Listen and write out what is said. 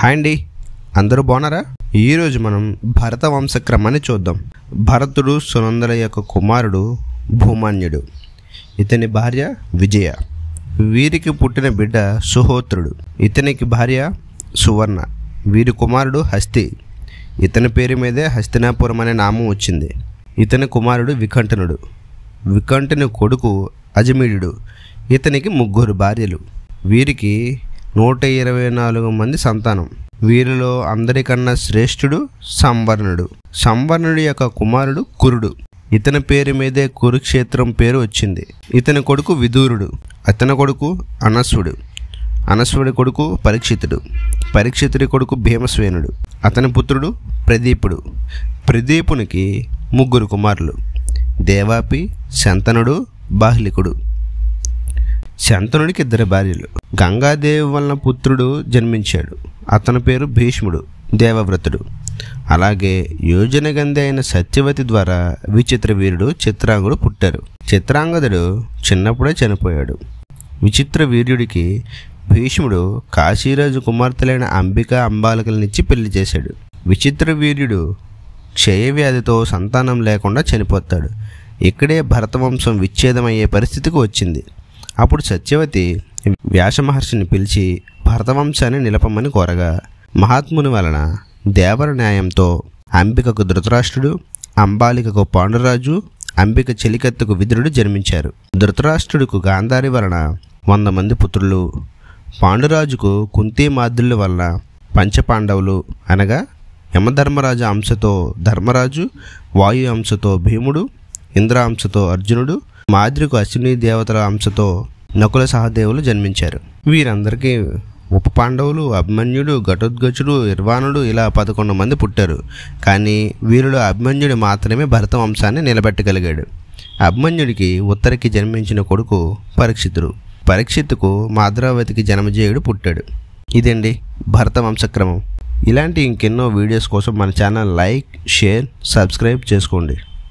Hi అండి, అందరూ బాగున్నారా? ఈరోజు మనం భరత వంశక్రమాన్ని చూద్దాం. భరతుడు సునందల యొక్క కుమారుడు భూమాన్యుడు. ఇతని భార్య విజయ. వీరికి పుట్టిన బిడ్డ సుహోత్రుడు. ఇతనికి భార్య సువర్ణ. వీరి కుమారుడు హస్తి. ఇతని పేరు మీదే హస్తినాపురం అనే నామం వచ్చింది. ఇతని కుమారుడు వికంఠనుడు. వికంఠుని కొడుకు అజమీయుడు. ఇతనికి 3 భార్యలు. వీరికి 124 మంది సంతానం. వీరిలో అందరికన్నా శ్రేష్ఠుడు సంవర్ణుడు. సంవర్ణుడి యొక్క కుమారుడు కురుడు. ఇతని పేరు మీదే కురుక్షేత్రం పేరు వచ్చింది. ఇతని కొడుకు విదూరుడు. అతని కొడుకు అనస్వుడు. అనస్వుడి కొడుకు పరీక్షితుడు. పరీక్షితుడి కొడుకు భీమసేనుడు. అతని పుత్రుడు ప్రదీపుడు. ప్రదీపునికి 3 కుమారులు: దేవాపి, శంతనుడు, బాహ్లికుడు. శంతనుడికి 2 భార్యలు. గంగాదేవి వలన పుత్రుడు జన్మించాడు. అతని పేరు భీష్ముడు, దేవవ్రతుడు. అలాగే యోజనగంధి అయిన సత్యవతి ద్వారా విచిత్ర వీరుడు చిత్రాంగుడు పుట్టారు. చిత్రాంగదుడు చిన్నప్పుడే చనిపోయాడు. విచిత్ర వీర్యుడికి భీష్ముడు కాశీరాజు కుమార్తెలైన అంబిక, అంబాలికలనిచ్చి పెళ్లి చేశాడు. విచిత్ర వీర్యుడు క్షయవ్యాధితో సంతానం లేకుండా చనిపోతాడు. ఇక్కడే భరతవంశం విచ్ఛేదమయ్యే పరిస్థితికి వచ్చింది. అప్పుడు సత్యవతి వ్యాస మహర్షిని పిలిచి భరతవంశాన్ని నిలపమని కోరగా, మహాత్ముని వలన దేవర న్యాయంతో అంబికకు ధృతరాష్ట్రుడు, అంబాలికకు పాండురాజు, అంబిక చెలికత్తెకు విదురుడు జన్మించారు. ధృతరాష్ట్రుడికి గాంధారి వలన 100 మంది పుత్రులు, పాండురాజుకు కుంతీమాద్రుల వలన పంచపాండవులు అనగా యమధర్మరాజు అంశతో ధర్మరాజు, వాయు అంశతో భీముడు, ఇంద్ర అంశతో అర్జునుడు, మాద్రికి అశ్విని దేవతల అంశతో నకుల సహదేవులు జన్మించారు. వీరందరికీ ఉప పాండవులు, అభిమన్యుడు, ఘటోత్కచుడు, ఇర్వాణుడు ఇలా 11 మంది పుట్టారు. కానీ వీరిలో అభిమన్యుడు మాత్రమే భరత వంశాన్ని నిలబెట్టగలిగాడు. అభిమన్యుడికి ఉత్తరకి జన్మించిన కొడుకు పరీక్షితుడు. పరీక్షిత్తుకు మాద్రావతికి జనమజేయుడు పుట్టాడు. ఇదండి భరత వంశక్రమం. ఇలాంటి ఇంకెన్నో వీడియోస్ కోసం మన ఛానల్ లైక్, షేర్, సబ్స్క్రైబ్ చేసుకోండి.